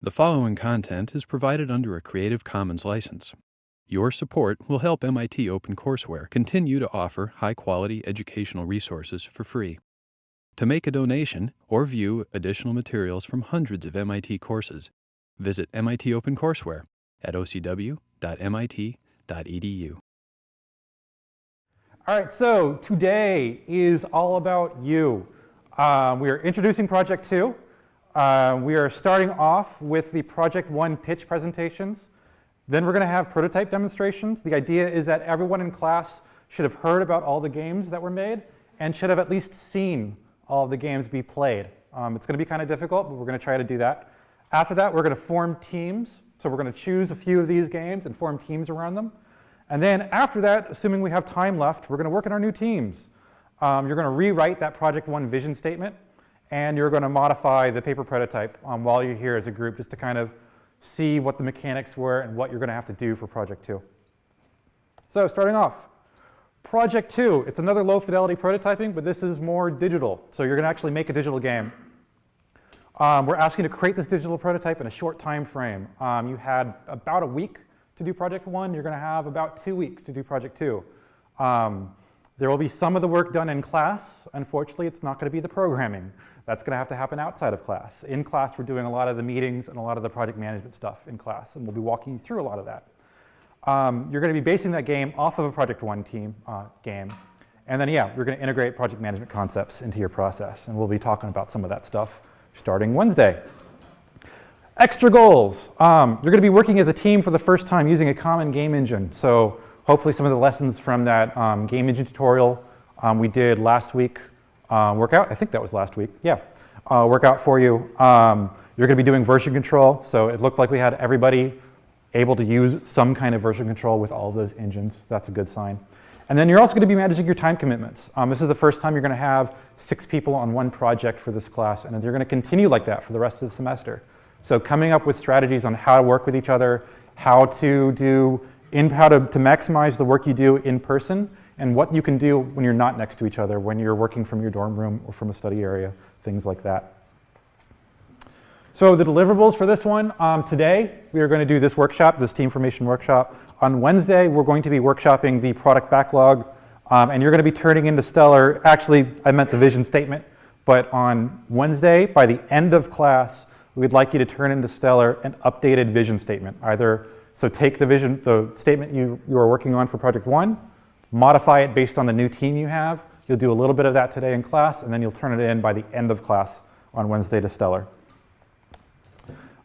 The following content is provided under a Creative Commons license. Your support will help MIT OpenCourseware continue to offer high-quality educational resources for free. To make a donation or view additional materials from hundreds of MIT courses, visit MIT OpenCourseware at ocw.mit.edu. All right, so today is all about you. We are introducing Project 2. We are starting off with the Project 1 pitch presentations. Then we're going to have prototype demonstrations. The idea is that everyone in class should have heard about all the games that were made and should have at least seen all of the games be played. It's going to be kind of difficult, but we're going to try to do that. After that, we're going to form teams. So we're going to choose a few of these games and form teams around them. And then after that, assuming we have time left, we're going to work in our new teams. You're going to rewrite that Project 1 vision statement, and you're going to modify the paper prototype while you're here as a group, just to kind of see what the mechanics were and what you're going to have to do for Project 2. So starting off, Project 2, it's another low fidelity prototyping, but this is more digital. So you're going to actually make a digital game. We're asking you to create this digital prototype in a short time frame. You had about a week to do Project 1. You're going to have about 2 weeks to do Project 2. There will be some of the work done in class. Unfortunately, it's not going to be the programming. That's going to have to happen outside of class. In class, we're doing a lot of the meetings and a lot of the project management stuff in class, and we'll be walking you through a lot of that. You're going to be basing that game off of a Project 1 team game. And then, yeah, we're going to integrate project management concepts into your process, and we'll be talking about some of that stuff starting Wednesday. Extra goals. You're going to be working as a team for the first time using a common game engine. So hopefully some of the lessons from that game engine tutorial we did last week work out. I think that was last week. Yeah, work out for you. You're going to be doing version control. So it looked like we had everybody able to use some kind of version control with all of those engines. That's a good sign. And then you're also going to be managing your time commitments. This is the first time you're going to have 6 people on one project for this class, and you're going to continue like that for the rest of the semester. So coming up with strategies on how to work with each other, how to maximize the work you do in person, and what you can do when you're not next to each other, when you're working from your dorm room or from a study area, things like that. So the deliverables for this one, today we are going to do this workshop, this team formation workshop. On Wednesday, we're going to be workshopping the product backlog, and you're going to be turning into Stellar. Actually, I meant the vision statement, but on Wednesday, by the end of class, we'd like you to turn into Stellar an updated vision statement. So take the statement you are working on for Project 1, modify it based on the new team you have. You'll do a little bit of that today in class, and then you'll turn it in by the end of class on Wednesday to Stellar.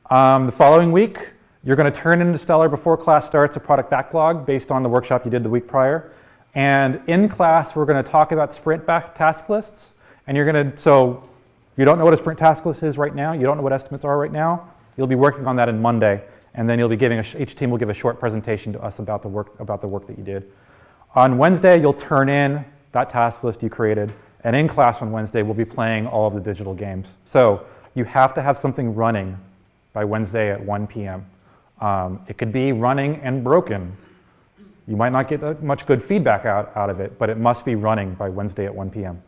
The following week, you're going to turn into Stellar before class starts a product backlog based on the workshop you did the week prior. And in class, we're going to talk about sprint task lists. And so you don't know what a sprint task list is right now. You don't know what estimates are right now. You'll be working on that on Monday. And then you'll be each team will give a short presentation to us about the work that you did. On Wednesday, you'll turn in that task list you created. And in class on Wednesday, we'll be playing all of the digital games. So you have to have something running by Wednesday at 1 p.m. It could be running and broken. You might not get much good feedback out of it, but it must be running by Wednesday at 1 p.m.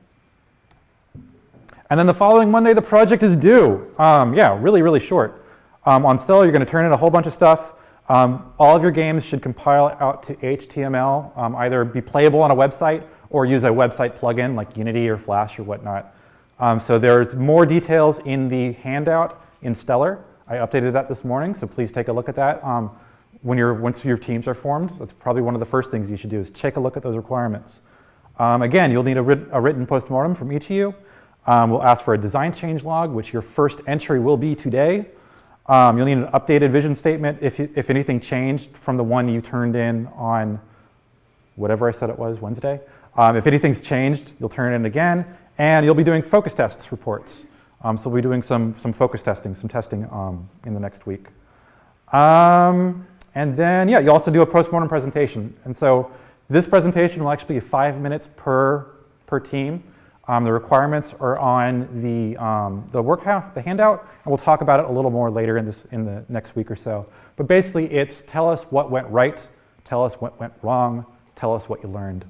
And then the following Monday, the project is due. Yeah, really, really short. On Stellar, you're going to turn in a whole bunch of stuff. All of your games should compile out to HTML, either be playable on a website or use a website plugin like Unity or Flash or whatnot. So there's more details in the handout in Stellar. I updated that this morning, so please take a look at that. Once your teams are formed, that's probably one of the first things you should do is take a look at those requirements. Again, you'll need a written postmortem from each of you. We'll ask for a design change log, which your first entry will be today. You'll need an updated vision statement if anything changed from the one you turned in on whatever I said it was, Wednesday. If anything's changed, you'll turn it in again, and you'll be doing focus tests reports. So we'll be doing some focus testing, some testing in the next week. And then, yeah, you also do a postmortem presentation. And so this presentation will actually be 5 minutes per team. The requirements are on the handout, and we'll talk about it a little more later in the next week or so. But basically, it's tell us what went right, tell us what went wrong, tell us what you learned.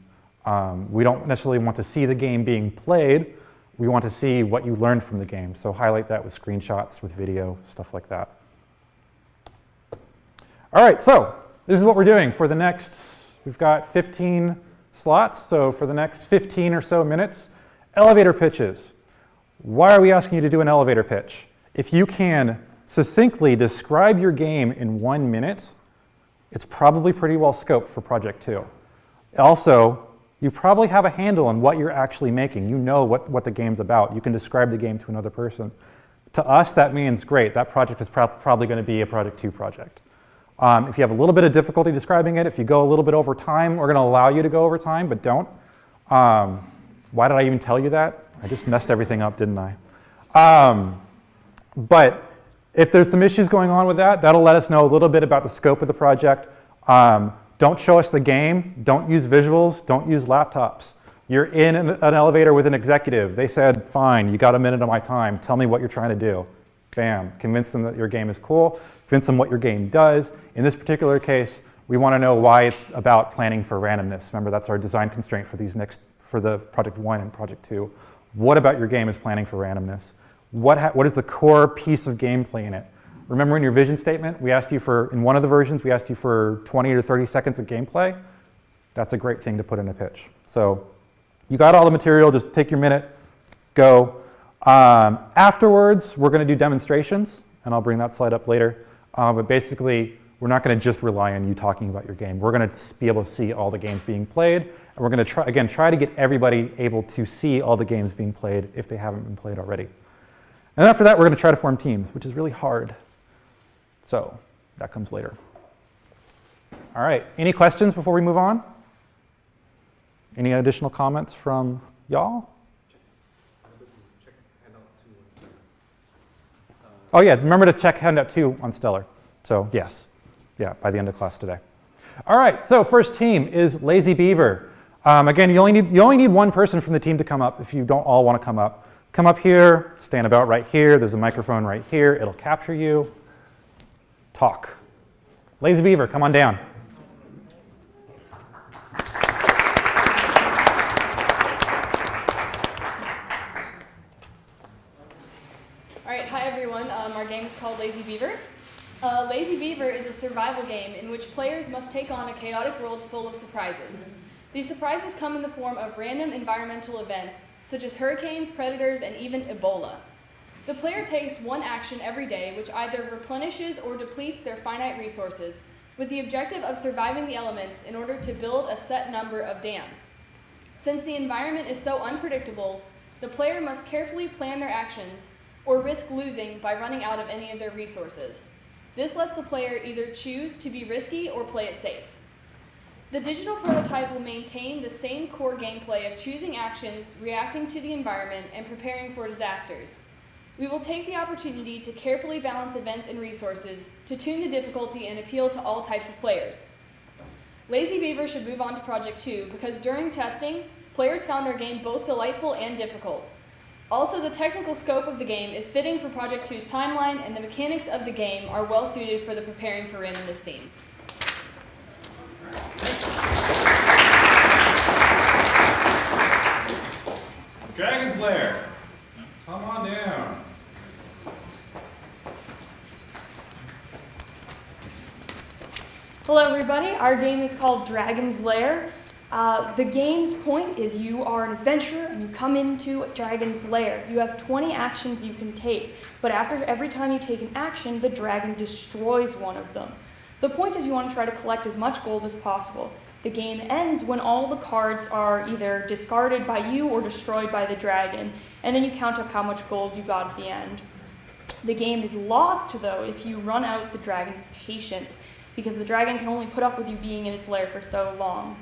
We don't necessarily want to see the game being played. We want to see what you learned from the game. So highlight that with screenshots, with video, stuff like that. All right, so this is what we're doing for the next, we've got 15 slots, so for the next 15 or so minutes, elevator pitches. Why are we asking you to do an elevator pitch? If you can succinctly describe your game in 1 minute, it's probably pretty well scoped for Project 2. Also, you probably have a handle on what you're actually making. You know what the game's about. You can describe the game to another person. To us, that means, great, that project is probably going to be a Project 2 project. If you have a little bit of difficulty describing it, if you go a little bit over time, we're going to allow you to go over time, but don't. Why did I even tell you that? I just messed everything up, didn't I? But if there's some issues going on with that, that'll let us know a little bit about the scope of the project. Don't show us the game. Don't use visuals. Don't use laptops. You're in an elevator with an executive. They said, fine, you got a minute of my time. Tell me what you're trying to do. Bam. Convince them that your game is cool. Convince them what your game does. In this particular case, we want to know why it's about planning for randomness. Remember, that's our design constraint for the Project 1 and Project 2. What about your game is planning for randomness? What is the core piece of gameplay in it? Remember in your vision statement, we asked you for, in one of the versions, we asked you for 20 to 30 seconds of gameplay. That's a great thing to put in a pitch. So you got all the material, just take your minute, go. Afterwards, we're going to do demonstrations, and I'll bring that slide up later. But basically, we're not going to just rely on you talking about your game. We're going to be able to see all the games being played, and we're going to try to get everybody able to see all the games being played if they haven't been played already. And after that, we're going to try to form teams, which is really hard. So that comes later. All right, any questions before we move on? Any additional comments from y'all? Oh yeah, remember to check handout 2 on Stellar. So yes, yeah, by the end of class today. All right, so first team is Lazy Beaver. Again, you only need one person from the team to come up if you don't all want to come up. Come up here, stand about right here. There's a microphone right here. It'll capture you. Talk. Lazy Beaver, come on down. All right, hi everyone. Our game is called Lazy Beaver. Lazy Beaver is a survival game in which players must take on a chaotic world full of surprises. These surprises come in the form of random environmental events, such as hurricanes, predators, and even Ebola. The player takes one action every day which either replenishes or depletes their finite resources, with the objective of surviving the elements in order to build a set number of dams. Since the environment is so unpredictable, the player must carefully plan their actions or risk losing by running out of any of their resources. This lets the player either choose to be risky or play it safe. The digital prototype will maintain the same core gameplay of choosing actions, reacting to the environment, and preparing for disasters. We will take the opportunity to carefully balance events and resources to tune the difficulty and appeal to all types of players. Lazy Beaver should move on to Project 2 because during testing, players found our game both delightful and difficult. Also, the technical scope of the game is fitting for Project 2's timeline, and the mechanics of the game are well suited for the preparing for randomness theme. Dragon's Lair, come on down. Hello everybody, our game is called Dragon's Lair. The game's point is you are an adventurer and you come into a dragon's lair. You have 20 actions you can take, but after every time you take an action, the dragon destroys one of them. The point is you want to try to collect as much gold as possible. The game ends when all the cards are either discarded by you or destroyed by the dragon, and then you count up how much gold you got at the end. The game is lost, though, if you run out the dragon's patience, because the dragon can only put up with you being in its lair for so long.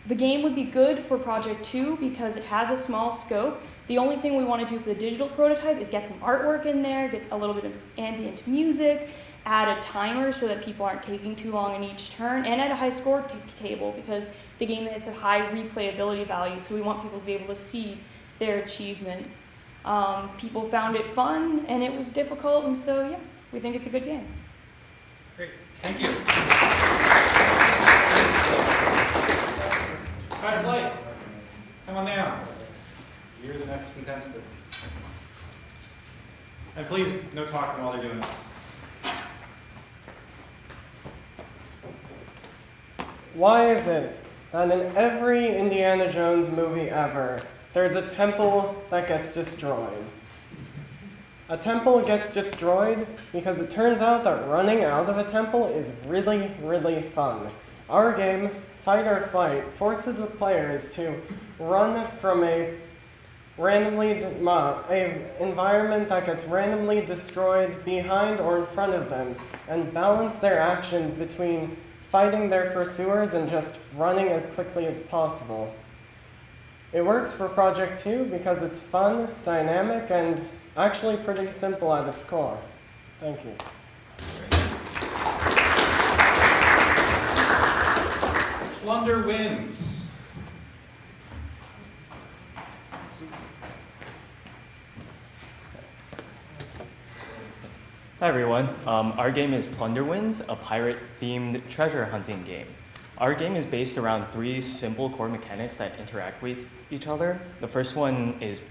The game would be good for Project 2 because it has a small scope. The only thing we want to do for the digital prototype is get some artwork in there, get a little bit of ambient music, add a timer so that people aren't taking too long in each turn, and add a high score table because the game has a high replayability value, so we want people to be able to see their achievements. People found it fun, and it was difficult, and so yeah, we think it's a good game. Great, thank you. Pride Flight, come on down. You're the next contestant. And please, no talking while they're doing this. Why is it that in every Indiana Jones movie ever, there's a temple that gets destroyed? A temple gets destroyed because it turns out that running out of a temple is really, really fun. Our game, Fight or Flight, forces the players to run from an environment that gets randomly destroyed behind or in front of them, and balance their actions between fighting their pursuers and just running as quickly as possible. It works for Project 2 because it's fun, dynamic, and actually pretty simple at its core. Thank you. Plunder wins. Hi everyone, our game is Plunder Wins, a pirate-themed treasure hunting game. Our game is based around 3 simple core mechanics that interact with each other. The first one is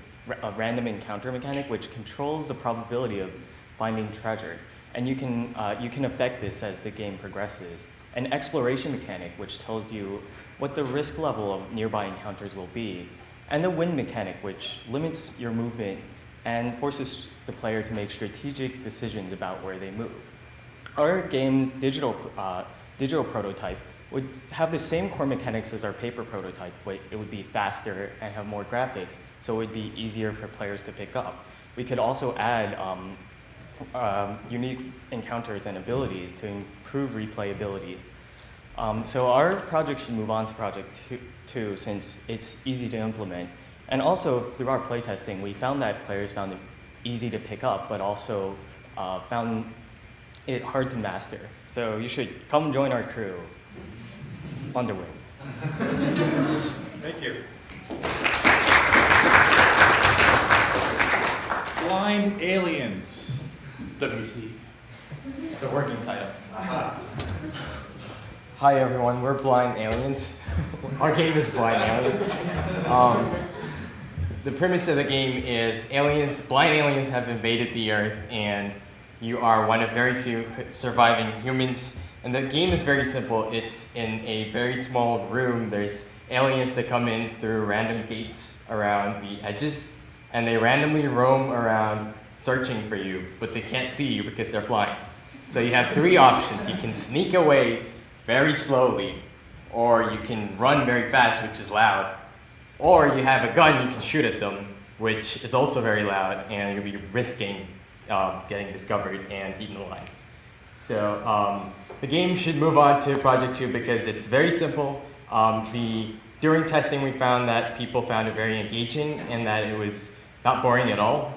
a random encounter mechanic, which controls the probability of finding treasure. And you can affect this as the game progresses. An exploration mechanic, which tells you what the risk level of nearby encounters will be. And a win mechanic, which limits your movement and forces the player to make strategic decisions about where they move. Our game's digital prototype would have the same core mechanics as our paper prototype, but it would be faster and have more graphics, so it would be easier for players to pick up. We could also add unique encounters and abilities to improve replayability. So our project should move on to Project 2 since it's easy to implement. And also, through our playtesting, we found that players found it easy to pick up, but also found it hard to master. So you should come join our crew. Plunder Wins. Thank you. Blind Aliens. WT. It's a working title. Hi everyone, we're Blind Aliens. Our game is Blind Aliens. The premise of the game is blind aliens have invaded the Earth, and you are one of very few surviving humans. And the game is very simple. It's in a very small room. There's aliens that come in through random gates around the edges, and they randomly roam around searching for you, but they can't see you because they're blind. So you have 3 options. You can sneak away very slowly, or you can run very fast, which is loud, or you have a gun you can shoot at them, which is also very loud, and you'll be risking getting discovered and eaten alive. So the game should move on to Project 2 because it's very simple. During testing, we found that people found it very engaging and that it was not boring at all.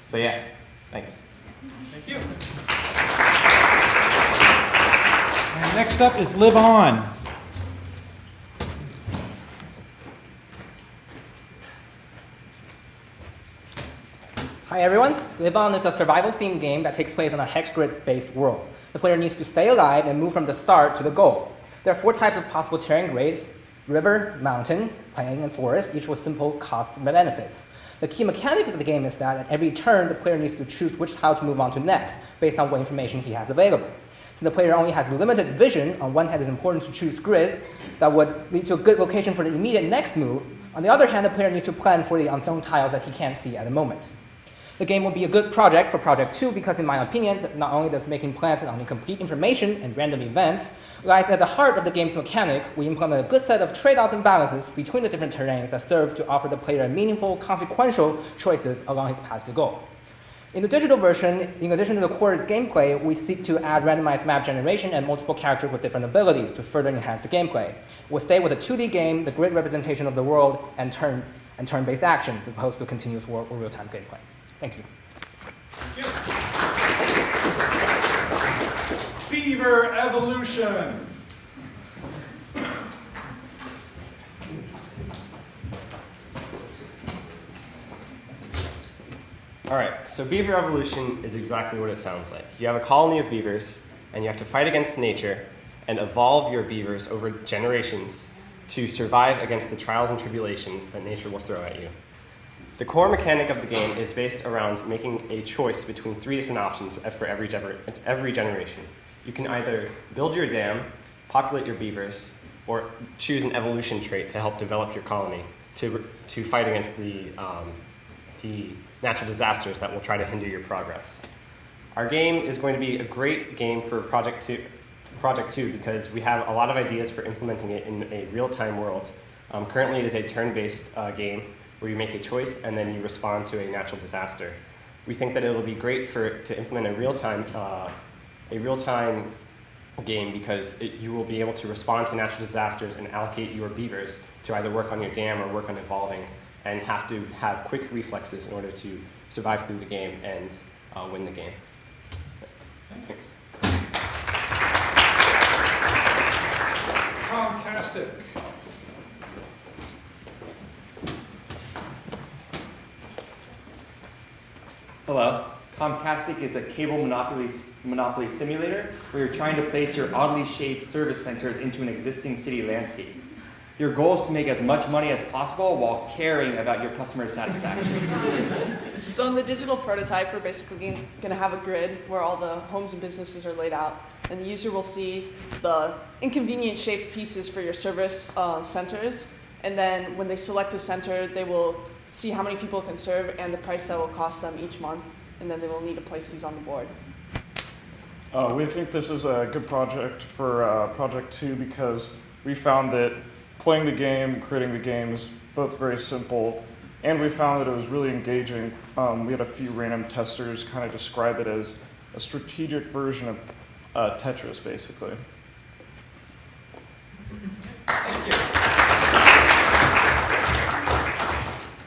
So yeah, thanks. Thank you. And next up is Live On. Hi everyone, Live On is a survival-themed game that takes place on a hex grid-based world. The player needs to stay alive and move from the start to the goal. There are 4 types of possible terrain grades: river, mountain, plain, and forest, each with simple cost and benefits. The key mechanic of the game is that at every turn, the player needs to choose which tile to move on to next, based on what information he has available. Since the player only has limited vision, on one hand it's important to choose grids that would lead to a good location for the immediate next move. On the other hand, the player needs to plan for the unknown tiles that he can't see at the moment. The game will be a good project for Project 2 because, in my opinion, not only does making plans on incomplete information and random events lies at the heart of the game's mechanic, we implement a good set of trade-offs and balances between the different terrains that serve to offer the player meaningful, consequential choices along his path to goal. In the digital version, in addition to the core gameplay, we seek to add randomized map generation and multiple characters with different abilities to further enhance the gameplay. We'll stay with a 2D game, the grid representation of the world, and turn-based actions, as opposed to continuous or real-time gameplay. Thank you. Beaver Evolutions. All right, so Beaver Evolution is exactly what it sounds like. You have a colony of beavers, and you have to fight against nature and evolve your beavers over generations to survive against the trials and tribulations that nature will throw at you. The core mechanic of the game is based around making a choice between 3 different options for every generation. You can either build your dam, populate your beavers, or choose an evolution trait to help develop your colony to fight against the natural disasters that will try to hinder your progress. Our game is going to be a great game for Project 2 because we have a lot of ideas for implementing it in a real-time world. Currently, it is a turn-based game where you make a choice and then you respond to a natural disaster. We think that it will be great to implement a real-time game because you will be able to respond to natural disasters and allocate your beavers to either work on your dam or work on evolving, and have to have quick reflexes in order to survive through the game and win the game. Thanks. Comcastic. Hello. Comcastic is a cable monopoly simulator where you're trying to place your oddly shaped service centers into an existing city landscape. Your goal is to make as much money as possible while caring about your customer satisfaction. So in the digital prototype, we're basically going to have a grid where all the homes and businesses are laid out, and the user will see the inconvenient shaped pieces for your service centers, and then when they select a center, they will see how many people it can serve and the price that will cost them each month, and then they will need to place these on the board. We think this is a good project for Project 2 because we found that playing the game, creating the game is both very simple, and we found that it was really engaging. We had a few random testers kind of describe it as a strategic version of Tetris, basically. Thank you.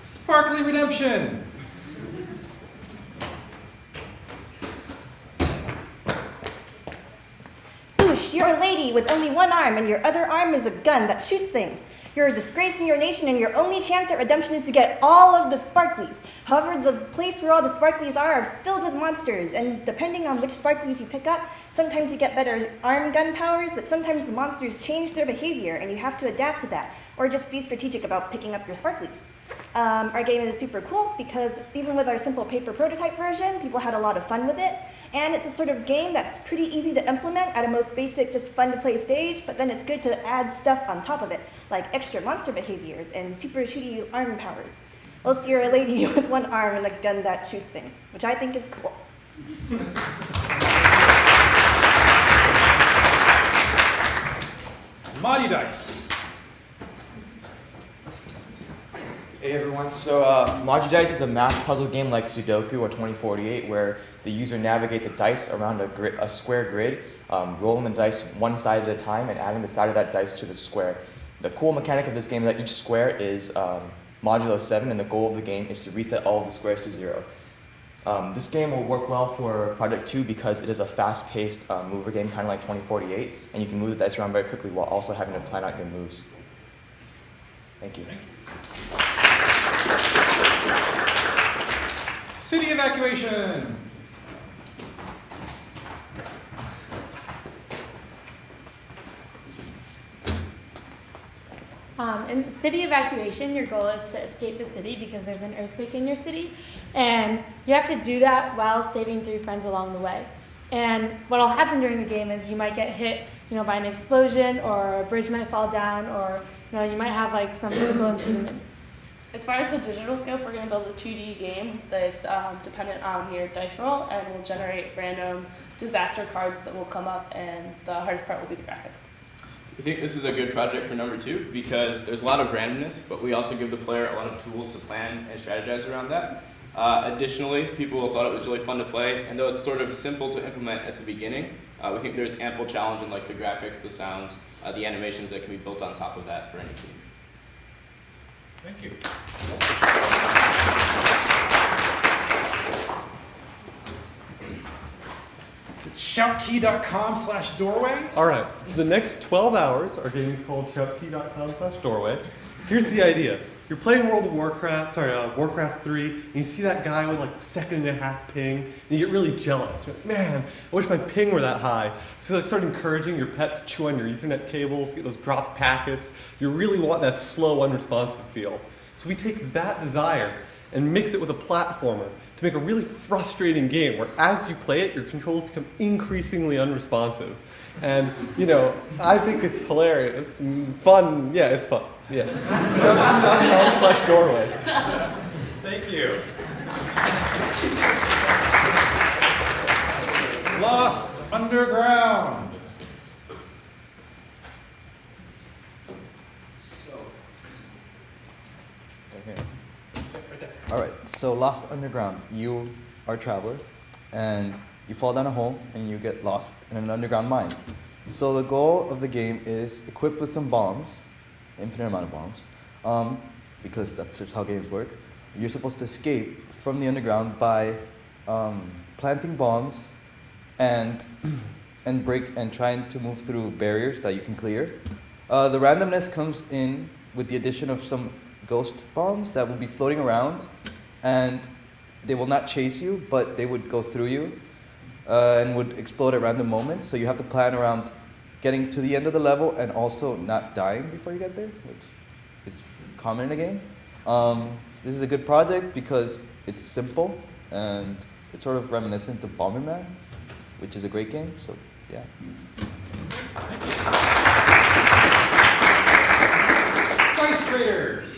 Sparkly Redemption. Boosh, you're a lady with only one arm, and your other arm is a gun that shoots things. You're a disgrace in your nation, and your only chance at redemption is to get all of the sparklies. However, the place where all the sparklies are filled with monsters, and depending on which sparklies you pick up, sometimes you get better arm gun powers, but sometimes the monsters change their behavior, and you have to adapt to that, or just be strategic about picking up your sparklies. Our game is super cool because even with our simple paper prototype version, people had a lot of fun with it. And it's a sort of game that's pretty easy to implement at a most basic, just fun to play stage, but then it's good to add stuff on top of it, like extra monster behaviors and super shooty arm powers. Also, you're a lady with one arm and a gun that shoots things, which I think is cool. Modi Dice. Hey everyone, so Modudice is a math puzzle game like Sudoku or 2048 where the user navigates a dice around a square grid, rolling the dice one side at a time and adding the side of that dice to the square. The cool mechanic of this game is that each square is modulo 7 and the goal of the game is to reset all of the squares to 0. This game will work well for Project 2 because it is a fast-paced mover game kind of like 2048 and you can move the dice around very quickly while also having to plan out your moves. Thank you. City Evacuation. In City Evacuation, your goal is to escape the city because there's an earthquake in your city, and you have to do that while saving 3 friends along the way. And what'll happen during the game is you might get hit, by an explosion, or a bridge might fall down, or you might have like some physical impediment. As far as the digital scope, we're going to build a 2D game that's dependent on your dice roll and will generate random disaster cards that will come up, and the hardest part will be the graphics. We think this is a good project for number 2 because there's a lot of randomness, but we also give the player a lot of tools to plan and strategize around that. Additionally, people thought it was really fun to play, and though it's sort of simple to implement at the beginning, we think there's ample challenge in like the graphics, the sounds, the animations that can be built on top of that for any team. Thank you. Shoutkey.com/doorway. All right, for the next 12 hours, our game is called shoutkey.com/doorway. Here's the idea. You're playing Warcraft 3, and you see that guy with like 1.5 ping, and you get really jealous. You're like, man, I wish my ping were that high. So you start encouraging your pet to chew on your Ethernet cables, get those dropped packets. You really want that slow, unresponsive feel. So we take that desire and mix it with a platformer to to make a really frustrating game where as you play it, your controls become increasingly unresponsive. And, you know, I think it's hilarious, fun. Yeah, it's fun. Yeah. ChubKey.com/doorway. Thank you. Lost Underground. All right, so Lost Underground. You are a traveler, and you fall down a hole, and you get lost in an underground mine. So the goal of the game is equipped with some bombs, infinite amount of bombs, because that's just how games work. You're supposed to escape from the underground by planting bombs and trying to move through barriers that you can clear. The randomness comes in with the addition of some ghost bombs that will be floating around, and they will not chase you, but they would go through you and would explode at random moments. So you have to plan around getting to the end of the level and also not dying before you get there, which is common in a game. This is a good project because it's simple and it's sort of reminiscent of Bomberman, which is a great game. So yeah. Dice Traders.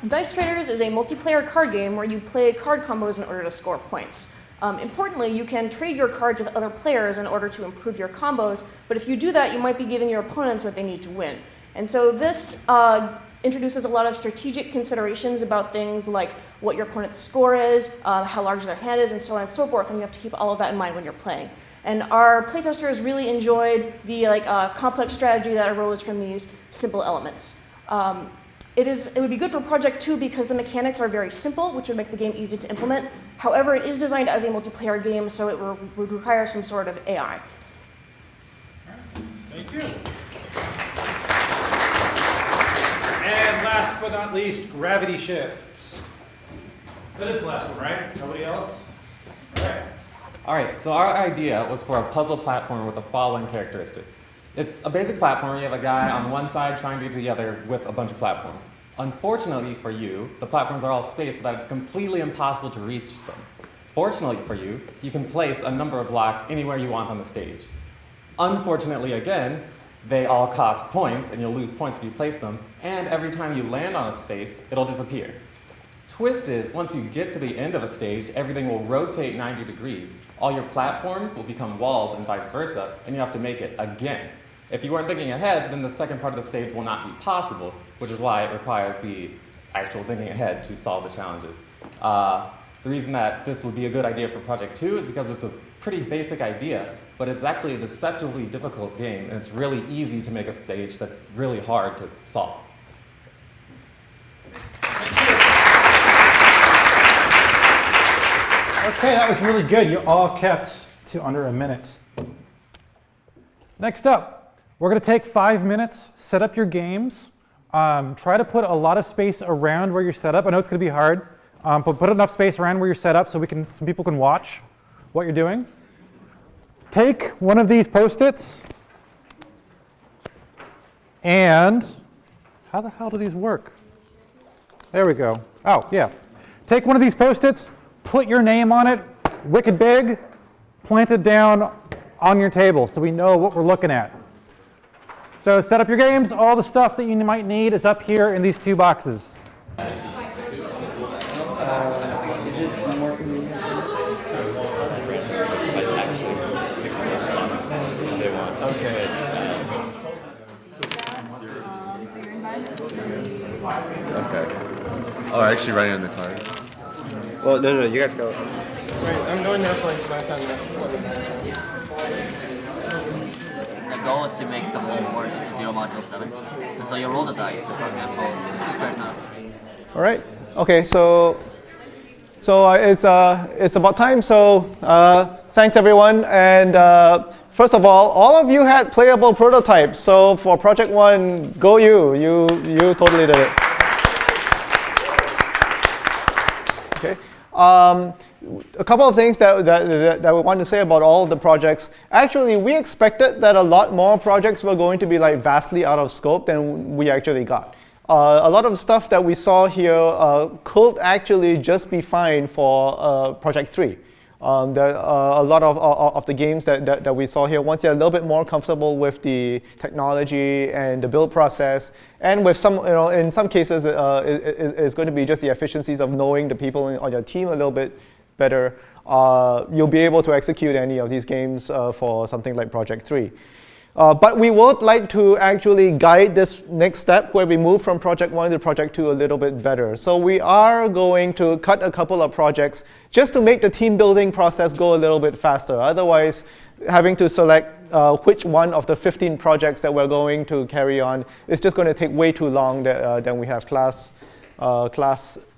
Dice Traders is a multiplayer card game where you play card combos in order to score points. Importantly, you can trade your cards with other players in order to improve your combos, but if you do that, you might be giving your opponents what they need to win. And so this introduces a lot of strategic considerations about things like what your opponent's score is, how large their hand is, and so on and so forth, and you have to keep all of that in mind when you're playing. And our playtesters really enjoyed the complex strategy that arose from these simple elements. It would be good for Project 2 because the mechanics are very simple, which would make the game easy to implement. However, it is designed as a multiplayer game, so it would require some sort of AI. Thank you. And last but not least, Gravity Shift. That is the last one, right? Nobody else? All right. All right, so our idea was for a puzzle platformer with the following characteristics. It's a basic platformer. You have a guy on one side trying to get to the other with a bunch of platforms. Unfortunately for you, the platforms are all spaced so that it's completely impossible to reach them. Fortunately for you, you can place a number of blocks anywhere you want on the stage. Unfortunately, again, they all cost points, and you'll lose points if you place them, and every time you land on a space, it'll disappear. Twist is, once you get to the end of a stage, everything will rotate 90 degrees. All your platforms will become walls and vice versa, and you have to make it again. If you weren't thinking ahead, then the second part of the stage will not be possible, which is why it requires the actual thinking ahead to solve the challenges. The reason that this would be a good idea for Project 2 is because it's a pretty basic idea, but it's actually a deceptively difficult game, and it's really easy to make a stage that's really hard to solve. Okay, that was really good. You all kept to under a minute. Next up, we're going to take 5 minutes, set up your games. Try to put a lot of space around where you're set up. I know it's going to be hard, but put enough space around where you're set up so some people can watch what you're doing. Take one of these Post-its, and how the hell do these work? There we go. Oh, yeah. Take one of these Post-its, put your name on it, wicked big, plant it down on your table so we know what we're looking at. So set up your games. All the stuff that you might need is up here in these 2 boxes. Is it more convenient? Okay. Okay. Oh, actually writing on the card. Well, no, you guys go. Wait, I'm going to replace my pen. The goal is to make the whole board into 0 module 7. And so you roll the dice. So for example, this is squares not 3. All right. Okay. So it's about time. So thanks everyone. And first of all of you had playable prototypes. So for Project 1, go you. You totally did it. Okay. a couple of things that we want to say about all of the projects. Actually, we expected that a lot more projects were going to be like vastly out of scope than we actually got. A lot of stuff that we saw here could actually just be fine for Project 3. A lot of the games that we saw here, once you're a little bit more comfortable with the technology and the build process, and with some, in some cases, it's going to be just the efficiencies of knowing the people on your team a little bit better, you'll be able to execute any of these games for something like Project 3. But we would like to actually guide this next step where we move from Project 1 to Project 2 a little bit better. So we are going to cut a couple of projects just to make the team building process go a little bit faster. Otherwise, having to select which one of the 15 projects that we're going to carry on is just going to take way too long than we have class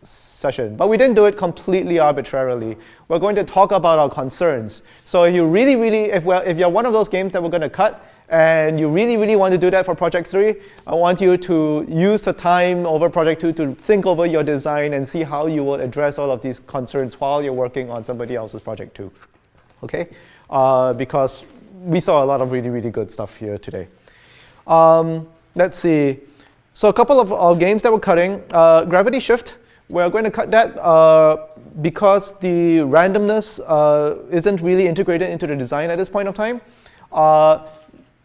session. But we didn't do it completely arbitrarily. We're going to talk about our concerns. So if you if you're one of those games that we're going to cut, and you really want to do that for Project 3, I want you to use the time over Project 2 to think over your design and see how you would address all of these concerns while you're working on somebody else's Project 2. Okay? Because we saw a lot of really good stuff here today. Let's see. So a couple of games that we're cutting. Gravity Shift, we're going to cut that because the randomness isn't really integrated into the design at this point of time.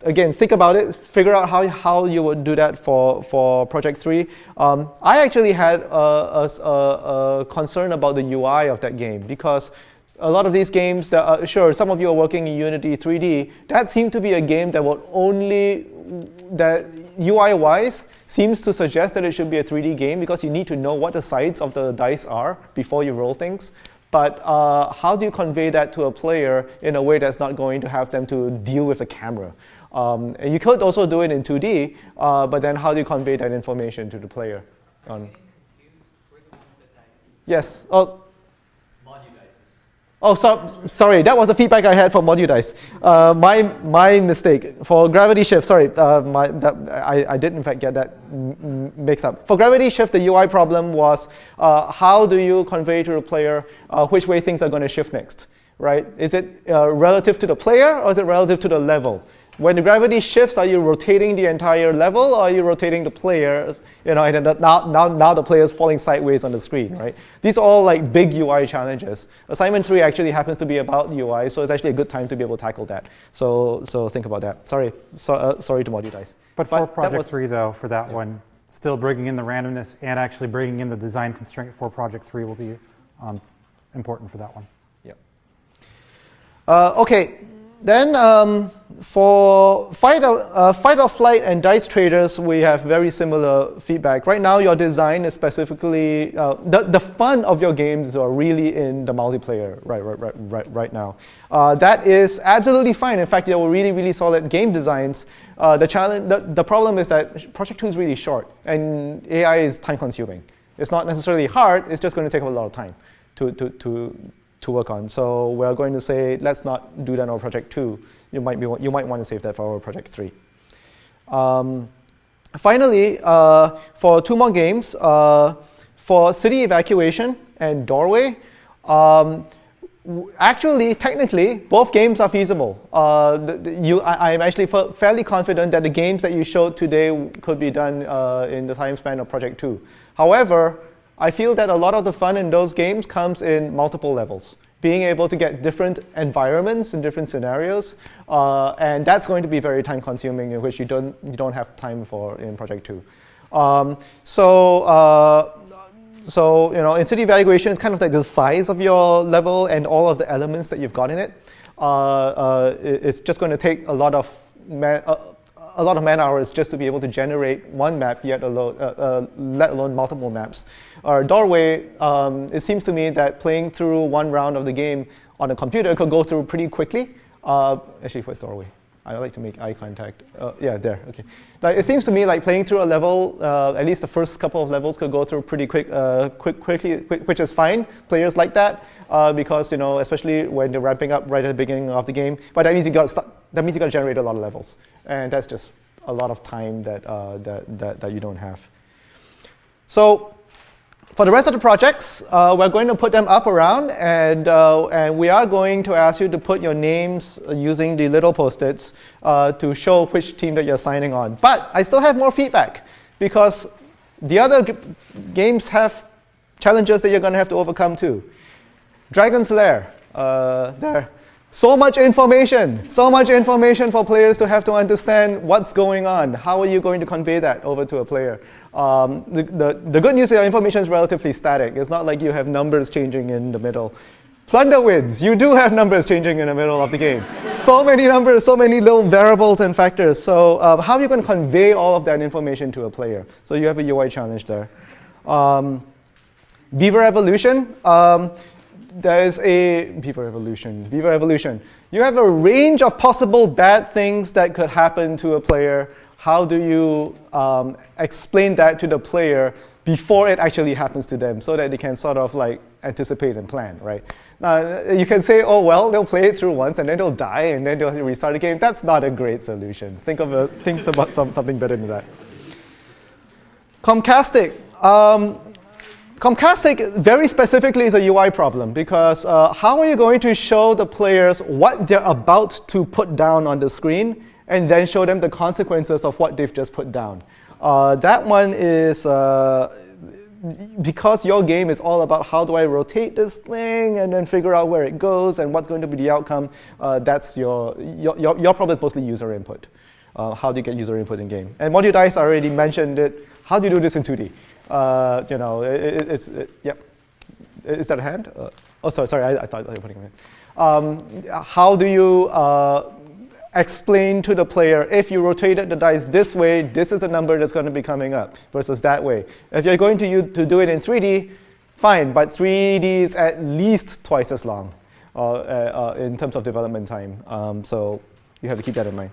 Again, think about it, figure out how you would do that for Project 3. I actually had a concern about the UI of that game because a lot of these games, sure, some of you are working in Unity 3D, that seemed to be a game that would only, that UI-wise seems to suggest that it should be a 3D game because you need to know what the sides of the dice are before you roll things. But how do you convey that to a player in a way that's not going to have them to deal with the camera? And you could also do it in 2D, but then how do you convey that information to the player? Yes. Sorry, that was the feedback I had for ModuDice. My mistake. For Gravity Shift, sorry, I did in fact get that mixed up. For Gravity Shift, the UI problem was how do you convey to the player which way things are going to shift next, right? Is it relative to the player or is it relative to the level? When the gravity shifts, are you rotating the entire level or are you rotating the players? And now the player's falling sideways on the screen, right? These are all like big UI challenges. Assignment 3 actually happens to be about UI, so it's actually a good time to be able to tackle that. So think about that. Sorry to ModuDice. But for Project 3 though, for that one, still bringing in the randomness and actually bringing in the design constraint for Project 3 will be important for that one. Yep. Okay. Then for Fight or Flight and Dice Traders, we have very similar feedback. Right now, your design is specifically, the fun of your games are really in the multiplayer right now. That is absolutely fine. In fact, there were really solid game designs. The problem is that Project 2 is really short, and AI is time consuming. It's not necessarily hard, it's just going to take a lot of time to work on. So we're going to say, let's not do that on Project 2. You might want to save that for our Project 3. Finally, for 2 more games, for City Evacuation and Doorway, actually, technically, both games are feasible. I'm actually fairly confident that the games that you showed today could be done in the time span of Project 2. However, I feel that a lot of the fun in those games comes in multiple levels. Being able to get different environments in different scenarios, and that's going to be very time consuming, in which you don't have time for in Project 2. So in City Evacuation, it's kind of like the size of your level and all of the elements that you've got in it. It's just going to take a lot of man hours just to be able to generate one map, let alone multiple maps. Doorway, it seems to me that playing through one round of the game on a computer could go through pretty quickly. Actually, where's Doorway? I like to make eye contact. Yeah, there, okay. Like, it seems to me like playing through a level, at least the first couple of levels could go through pretty quickly, which is fine. Players like that because, especially when they're ramping up right at the beginning of the game. But that means you got to generate a lot of levels, and that's just a lot of time that you don't have. So For the rest of the projects, we're going to put them up around, and we are going to ask you to put your names using the little post-its to show which team that you're signing on. But I still have more feedback, because the other games have challenges that you're going to have to overcome too. Dragon's Lair, there. So much information for players to have to understand what's going on. How are you going to convey that over to a player? The good news is your information is relatively static. It's not like you have numbers changing in the middle. Plunderwinds, you do have numbers changing in the middle of the game. So many numbers, so many little variables and factors. So how are you going to convey all of that information to a player? So you have a UI challenge there. Beaver Evolution. There's a Beaver Evolution. You have a range of possible bad things that could happen to a player. How do you explain that to the player before it actually happens to them, so that they can sort of like anticipate and plan, right? Now, you can say, oh, well, they'll play it through once and then they'll die and then they'll restart the game. That's not a great solution. Think about something better than that. Comcastic. Comcastic very specifically is a UI problem, because how are you going to show the players what they're about to put down on the screen and then show them the consequences of what they've just put down? That one is, because your game is all about how do I rotate this thing and then figure out where it goes and what's going to be the outcome, that's your problem is mostly user input. How do you get user input in game? And Module Dice, I already mentioned it. How do you do this in 2D? Yep. Is that a hand? Oh, sorry, I thought you were putting it in. How do you explain to the player, if you rotated the dice this way, this is the number that's going to be coming up, versus that way? If you're going to do it in 3D, fine, but 3D is at least twice as long in terms of development time. So you have to keep that in mind.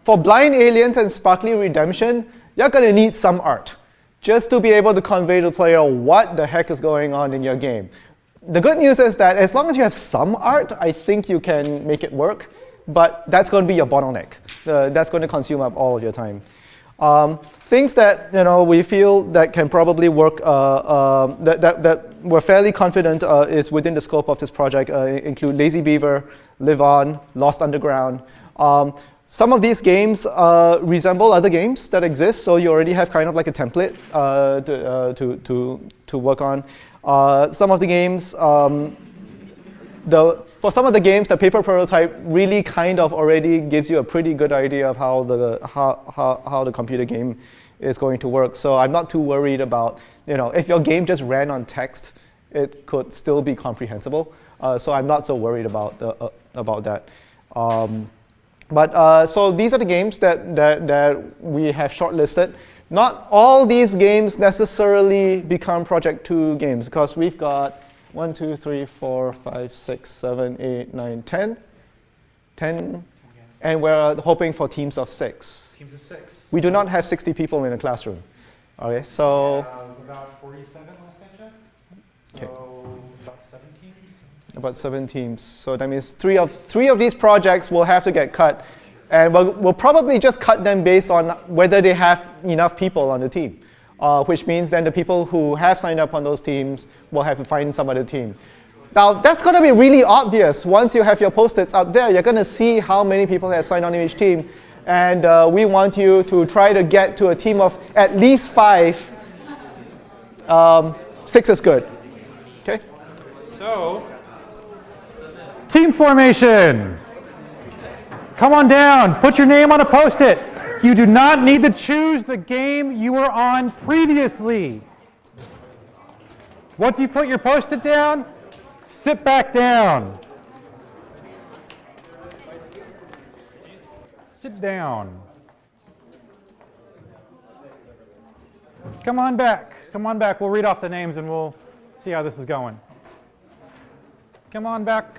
For Blind Aliens and Sparkly Redemption, you're going to need some art just to be able to convey to the player what the heck is going on in your game. The good news is that as long as you have some art, I think you can make it work, but that's going to be your bottleneck. That's going to consume up all of your time. Things that we feel that can probably work, that we're fairly confident is within the scope of this project include Lazy Beaver, Live On, Lost Underground. Some of these games resemble other games that exist, so you already have kind of like a template to work on. Some of the games, for some of the games, the paper prototype really kind of already gives you a pretty good idea of how the computer game is going to work. So I'm not too worried about, if your game just ran on text, it could still be comprehensible. So I'm not so worried about that. So these are the games that we have shortlisted. Not all these games necessarily become Project 2 games, because we've got 1, 2, 3, 4, 5, 6, 7, 8, 9, 10, and we're hoping for teams of 6. Teams of 6. We do not have 60 people in a classroom. Okay, so about 47 last I checked. So about 7 teams. About 7 teams. So that means three of these projects will have to get cut. And we'll probably just cut them based on whether they have enough people on the team, which means then the people who have signed up on those teams will have to find some other team. Now, that's going to be really obvious. Once you have your post-its up there, you're going to see how many people have signed on in each team. And we want you to try to get to a team of at least 5. 6 is good. Okay? So, team formation. Come on down, put your name on a post-it. You do not need to choose the game you were on previously. Once you put your post-it down, sit back down. Sit down. Come on back, we'll read off the names and we'll see how this is going. Come on back.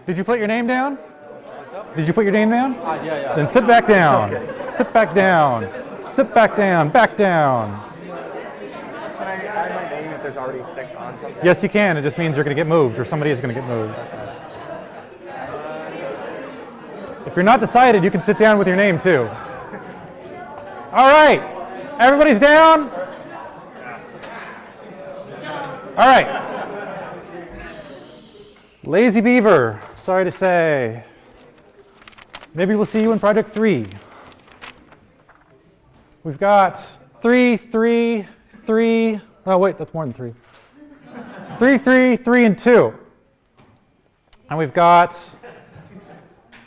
Did you put your name down? Did you put your name down? Yeah. Then sit back down. Okay. Sit back down. Sit back down. Back down. Can I add my name if there's already 6 on something? Yes, you can. It just means you're going to get moved, or somebody is going to get moved. If you're not decided, you can sit down with your name too. All right. Everybody's down? All right. Lazy Beaver, sorry to say. Maybe we'll see you in Project 3. We've got 3, 3, 3. Oh, wait, that's more than 3. 3, 3, 3, and 2. And we've got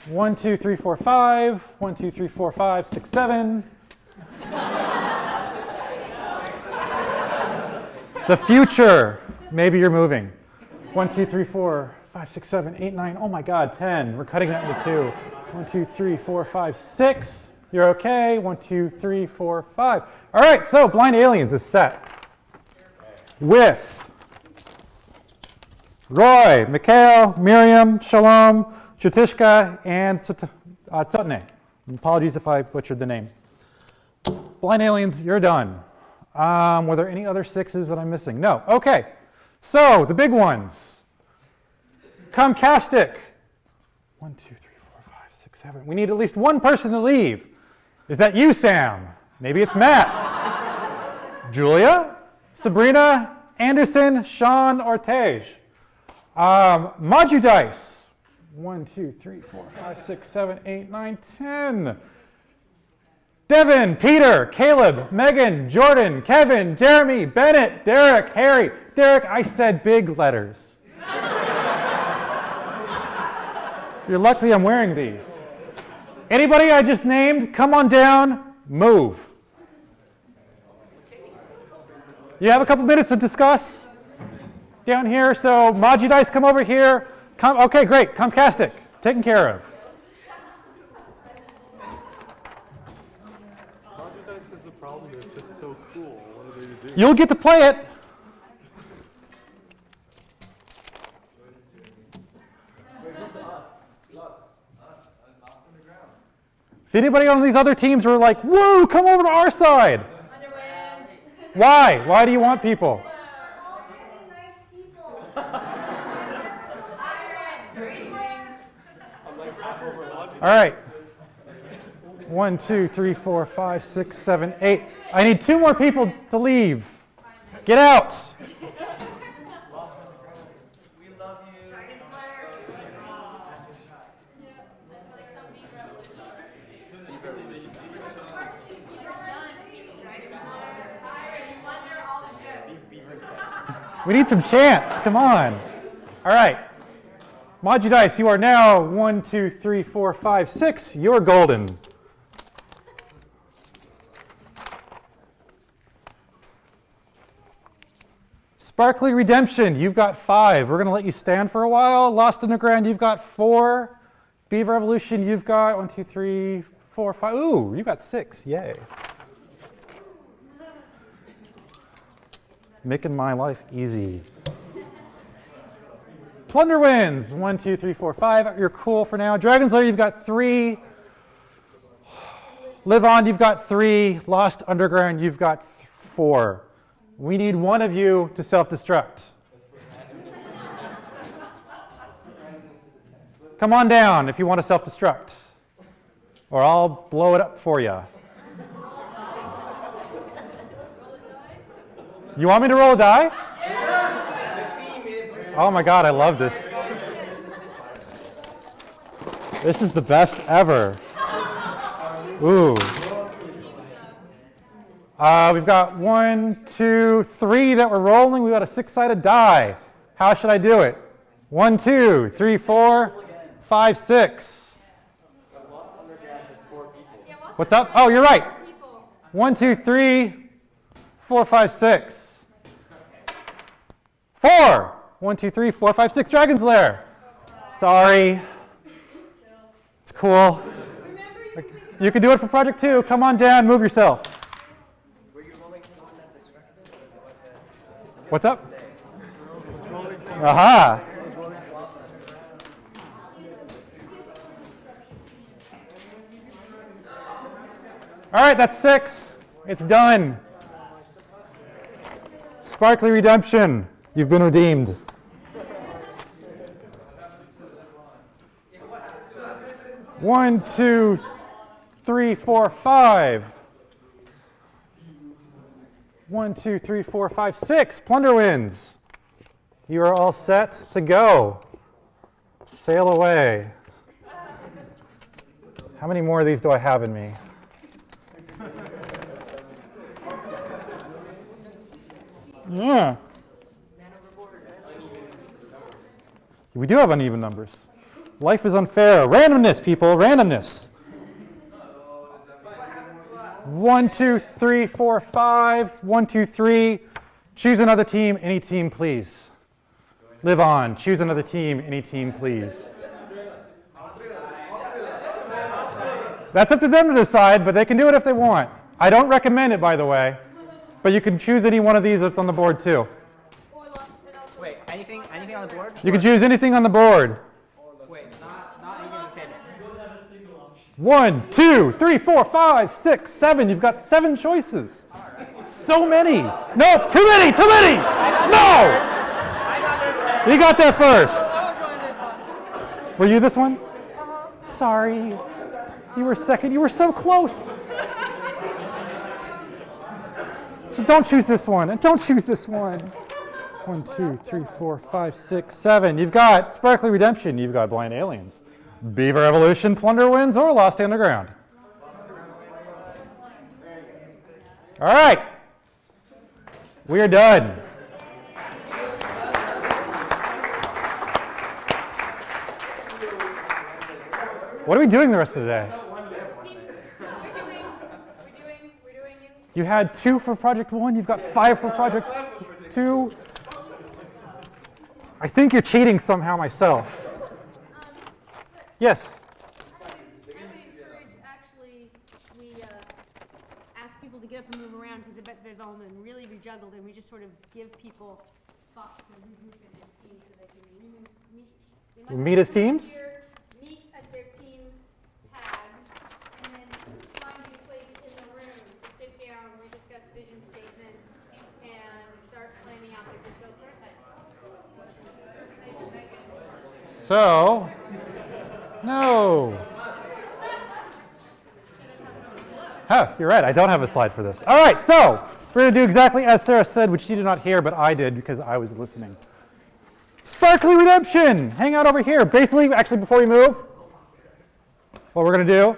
1, 2, 3, 4, 5. 1, 2, 3, 4, 5, 6, 7. The future. Maybe you're moving. 1, 2, 3, 4, 5, 6, 7, 8, 9. Oh my God, 10. We're cutting that into 2. 1, 2, 3, 4, 5, 6. You're okay. 1, 2, 3, 4, 5. All right, so Blind Aliens is set with Roy, Mikhail, Miriam, Shalom, Chutishka, and Tsotne. Apologies if I butchered the name. Blind Aliens, you're done. Were there any other 6s that I'm missing? No. Okay. So the big ones. Comcastic. 1, 2, 3, 4, 5, 6, 7. We need at least one person to leave. Is that you, Sam? Maybe it's Matt. Julia, Sabrina, Anderson, Sean, or Tej. Mojudice. 1, 2, 3, 4, 5, 6, 7, 8, 9, 10. Devin, Peter, Caleb, Megan, Jordan, Kevin, Jeremy, Bennett, Derek, Harry. Derek, I said big letters. You're lucky I'm wearing these. Anybody I just named, come on down, move. You have a couple minutes to discuss down here. So Mojudice, come over here. Okay, great. Comcastic, taken care of. Mojudice is the problem. It's just so cool. What are they to do? You'll get to play it. If anybody on these other teams were like, woo, come over to our side. Why? Why do you want people? All right. 1, 2, 3, 4, 5, 6, 7, 8. I need 2 more people to leave. Get out. We need some chants. Come on. All right. Mojudice, you are now 1, 2, 3, 4, 5, 6. You're golden. Sparkly Redemption, you've got 5. We're going to let you stand for a while. Lost Underground, you've got 4. Beaver Evolution, you've got 1, 2, 3, 4, 5. Ooh, you got 6. Yay. Making my life easy. Plunderwinds, 1, 2, 3, 4, 5. You're cool for now. Dragon's Lair, you've got 3. Live On, you've got 3. Lost Underground, you've got 4. We need one of you to self-destruct. Come on down if you want to self-destruct, or I'll blow it up for you. You want me to roll a die? Oh my God, I love this. This is the best ever. Ooh. We've got 1, 2, 3 that we're rolling. We've got a 6-sided die. How should I do it? 1, 2, 3, 4, 5, 6. What's up? Oh, you're right. 1, 2, 3, 4, 5, 6. 4. 1, 2, 3, 4, 5, 6. Dragon's Lair. Sorry. It's cool. You can do it for Project 2. Come on down. Move yourself. What's up? Aha. All right, that's 6. It's done. Sparkly Redemption. You've been redeemed. One, 2, 3, 4, 5. 1, 2, 3, 4, 5, 6. Plunder wins. You are all set to go. Sail away. How many more of these do I have in me? Yeah. We do have uneven numbers. Life is unfair. Randomness, people, randomness. 1, 2, 3, 4, 5. 1, 2, 3. Choose another team, any team, please. Live on. Choose another team, any team, please. That's up to them to decide, but they can do it if they want. I don't recommend it, by the way, but you can choose any one of these that's on the board, too. Wait, anything on the board? You can choose anything on the board. Wait, not anything on the table. 1, 2, 3, 4, 5, 6, 7. You've got 7 choices. So many. No, too many, too many. No. You got there first. Were you this one? Sorry. You were second. You were so close. So don't choose this one, and don't choose this one. 1, 2, 3, 4, 5, 6, 7. You've got Sparkly Redemption. You've got Blind Aliens. Beaver Evolution, Plunder Wins, or Lost Underground. All right. We are done. What are we doing the rest of the day? You had 2 for Project 1. You've got 5 for Project 2. I think you're cheating somehow myself. Yes? We ask people to get up and move around because I bet they've all been really rejuggled, and we just sort of give people spots to regroup in their teams so they can meet. Meet as teams? Meet at their team tags, and then find a place in the room to sit down, we discuss vision statements, and start planning out their digital prototypes. So, no. Huh, you're right. I don't have a slide for this. All right, so we're going to do exactly as Sarah said, which she did not hear, but I did because I was listening. Sparkly Redemption. Hang out over here. Basically, actually, before we move, what we're going to do,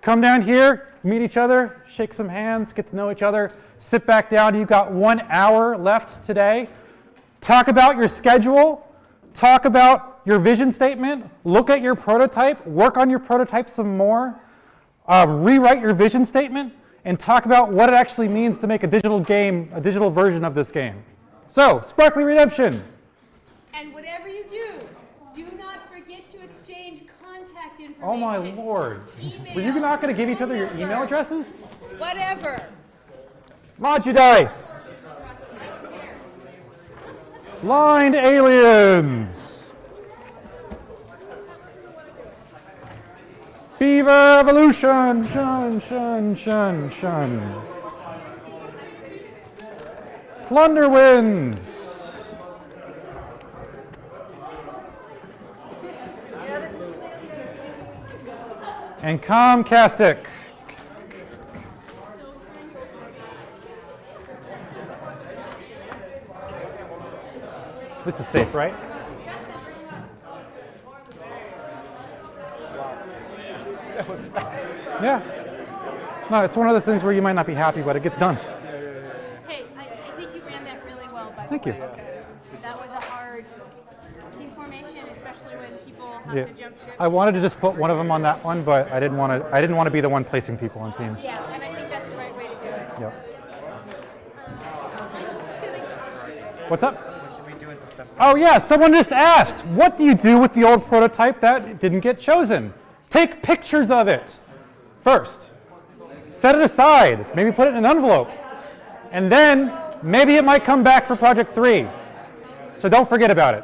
come down here, meet each other, shake some hands, get to know each other, sit back down. You've got 1 hour left today. Talk about your schedule. Talk about your vision statement. Look at your prototype. Work on your prototype some more. Rewrite your vision statement and talk about what it actually means to make a digital game, a digital version of this game. So, Sparkly Redemption. And whatever you do not forget to exchange contact information. Oh my lord. Email. Were you not going to give each other your email addresses? Whatever. Magidice. Blind Aliens. Beaver Evolution. Shun, shun, shun, shun. Plunder Wins. And Comcastic. This is safe, right? That was fast. Yeah. No, it's one of those things where you might not be happy, but it gets done. Hey, I think you ran that really well, by Thank the you. way. That was a hard team formation, especially when people have Yeah. to jump ship. I wanted to just put one of them on that one, but I didn't want to be the one placing people on teams. Yeah, and I think that's the right way to do it. Yep. What's up? What should we do with the stuff? Oh yeah, someone just asked, what do you do with the old prototype that didn't get chosen? Take pictures of it first. Set it aside. Maybe put it in an envelope. And then maybe it might come back for Project 3. So don't forget about it.